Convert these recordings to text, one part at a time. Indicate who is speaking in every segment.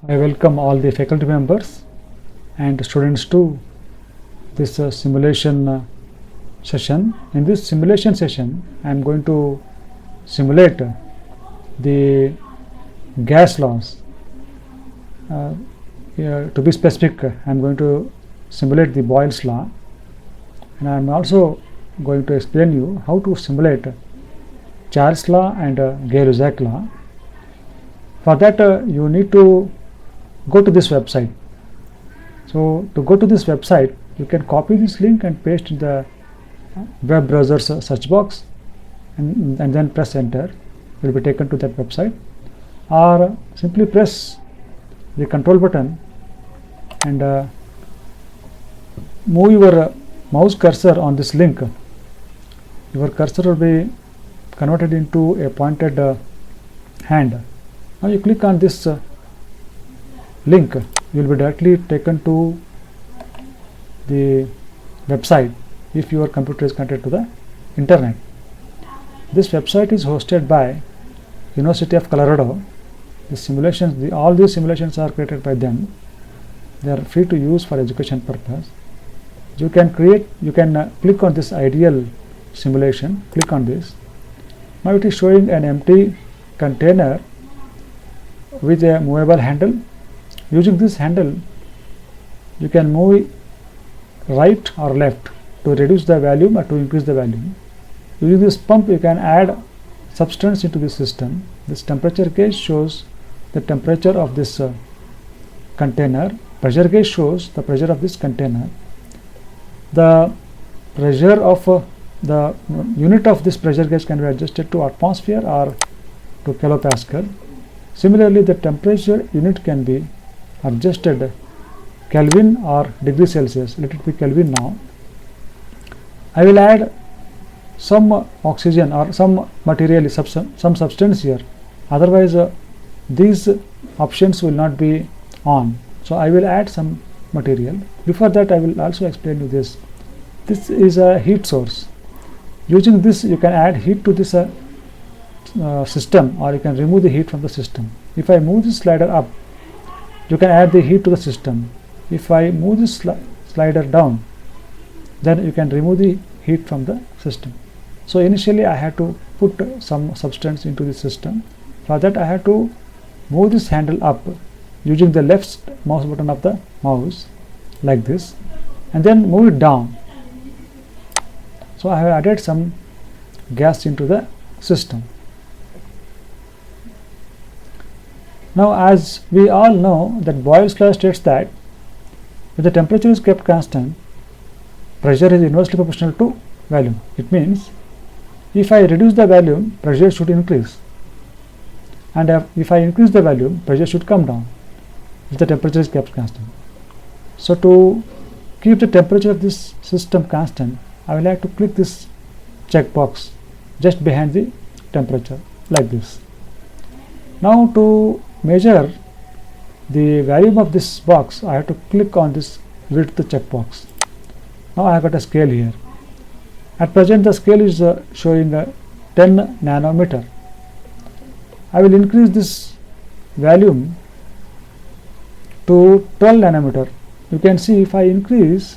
Speaker 1: I welcome all the faculty members and students to this simulation session. In this simulation session, I am going to simulate the gas laws. To be specific, I am going to simulate the Boyle's law, and I am also going to explain you how to simulate Charles law and Gay-Lussac law. For that, you need to go to this website. So to go to this website, you can copy this link and paste in the web browser's search box, and then press enter. You will be taken to that website, or simply press the control button and move your mouse cursor on this link. Your cursor will be converted into a pointed hand. Now you click on this link, you will be directly taken to the website if your computer is connected to the internet. This website is hosted by University of Colorado. The simulations, all these simulations are created by them. They are free to use for education purpose. You can click on this ideal simulation. Click on this. Now it is showing an empty container with a movable handle. Using this handle, you can move right or left to reduce the volume or to increase the volume. Using this pump, you can add substance into the system. This temperature gauge shows the temperature of this container. Pressure gauge shows the pressure of this container. The pressure of the unit of this pressure gauge can be adjusted to atmosphere or to kilopascal. Similarly, the temperature unit can be adjusted Kelvin or degree Celsius. Let it be Kelvin now. I will add some oxygen or some material, some substance here. Otherwise, these options will not be on. So I will add some material. Before that, I will also explain you this. This is a heat source. Using this, you can add heat to this system, or you can remove the heat from the system. If I move this slider up, you can add the heat to the system. If I move this slider down, then you can remove the heat from the system. So initially I had to put some substance into the system. For that, I had to move this handle up using the left mouse button of the mouse like this, and then move it down. So I have added some gas into the system. Now, as we all know that Boyle's law states that if the temperature is kept constant, pressure is inversely proportional to volume. It means if I reduce the volume, pressure should increase, and if I increase the volume, pressure should come down if the temperature is kept constant. So to keep the temperature of this system constant, I will have to click this checkbox just behind the temperature like this. Now to measure the volume of this box, I have to click on this width checkbox. Now I have got a scale here. At present, the scale is showing 10 nanometer. I will increase this volume to 12 nanometer. You can see if I increase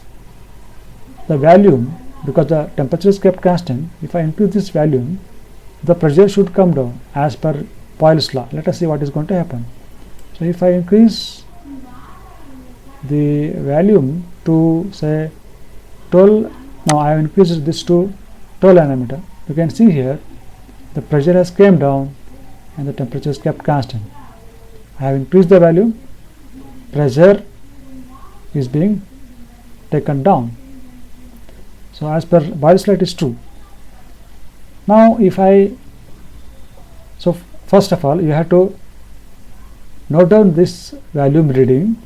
Speaker 1: the volume, because the temperature is kept constant, if I increase this volume, the pressure should come down as per Boyle's law. Let us see what is going to happen. So if I increase the volume to say 12, now I have increased this to 12 nanometer. You can see here the pressure has came down and the temperature is kept constant. I have increased the volume, pressure is being taken down. So as per Boyle's law, it is true. Now so first of all, you have to note down this volume reading,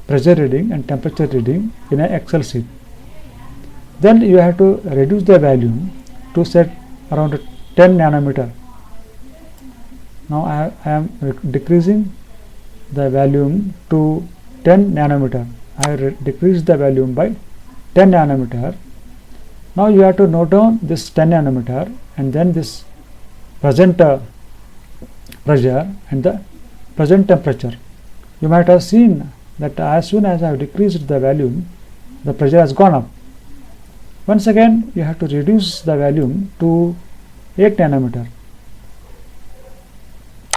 Speaker 1: pressure reading and temperature reading in an Excel sheet. Then you have to reduce the volume to set around 10 nanometer. Now I am decreasing the volume to 10 nanometer. I have decreased the volume by 10 nanometer. Now you have to note down this 10 nanometer and then this present pressure and the present temperature. you might have seen that as soon as I have decreased the volume, the pressure has gone up. Once again, you have to reduce the volume to 8 nanometer.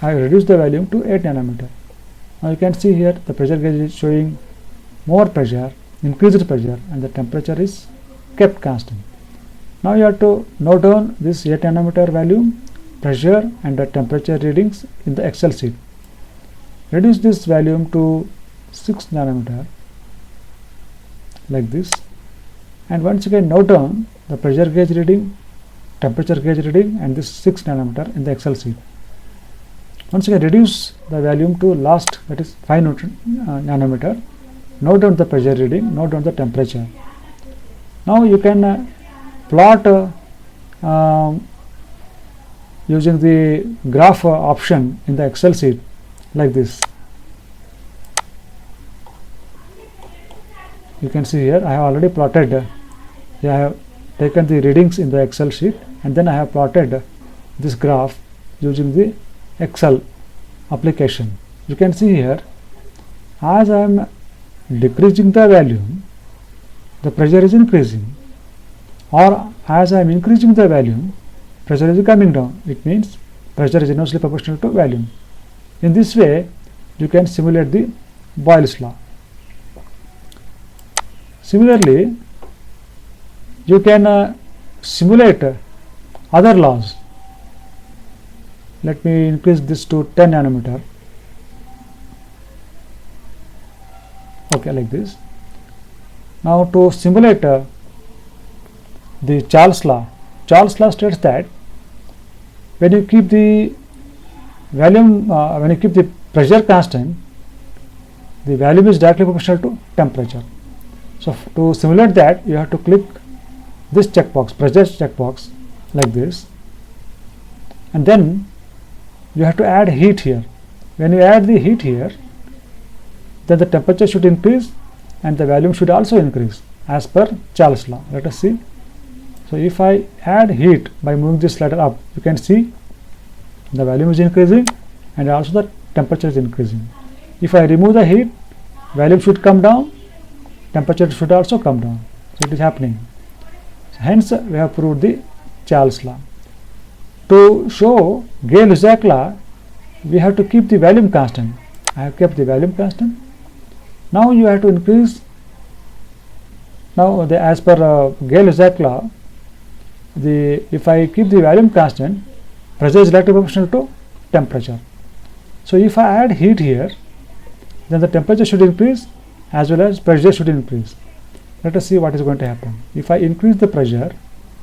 Speaker 1: I have reduced the volume to 8 nanometer. Now you can see here the pressure gauge is showing more pressure, increased pressure, and the temperature is kept constant. Now you have to note down this 8 nanometer value, pressure and the temperature readings in the Excel sheet. Reduce this volume to 6 nanometer like this, and once again note down the pressure gauge reading, temperature gauge reading, and this 6 nanometer in the Excel sheet. Once again reduce the volume to last, that is 5 nanometer. Note down the pressure reading, note down the temperature. Now you can plot using the graph option in the Excel sheet like this. You can see here I have already plotted, I have taken the readings in the Excel sheet, and then I have plotted this graph using the Excel application. You can see here, as I am decreasing the volume, the pressure is increasing, or as I am increasing the volume, pressure is coming down. It means pressure is inversely proportional to volume. In this way, you can simulate the Boyle's law. Similarly, you can simulate other laws. Let me increase this to 10 nanometer. Okay, like this. Now to simulate the Charles law states that when you keep the volume, when you keep the pressure constant, the volume is directly proportional to temperature. So to simulate that, you have to click this checkbox, pressure checkbox, like this, and then you have to add heat here. When you add the heat here, then the temperature should increase and the volume should also increase as per Charles law. Let us see. So if I add heat by moving this ladder up, you can see the volume is increasing and also the temperature is increasing. If I remove the heat, volume should come down, temperature should also come down. So it is happening. Hence we have proved the Charles law. To show Gay-Lussac law, we have to keep the volume constant. I have kept the volume constant. Now you have to increase. Now as per Gay-Lussac law, if I keep the volume constant, pressure is directly proportional to temperature. So if I add heat here, then the temperature should increase as well as pressure should increase. Let us see what is going to happen. If I increase the pressure,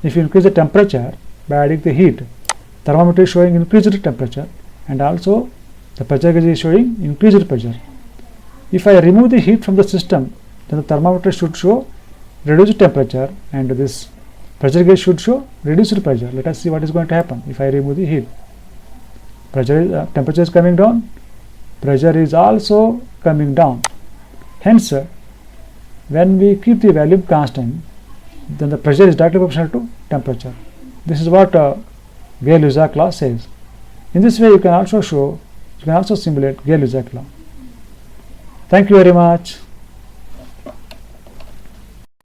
Speaker 1: if you increase the temperature by adding the heat, thermometer is showing increased temperature and also the pressure gauge is showing increased pressure. If I remove the heat from the system, then the thermometer should show reduced temperature and this pressure gauge should show reduced pressure. Let us see what is going to happen if I remove the heat. Temperature is coming down, pressure is also coming down. Hence, when we keep the volume constant, then the pressure is directly proportional to temperature. This is what Gay-Lussac law says. In this way, you can also simulate Gay-Lussac law. Thank you very much.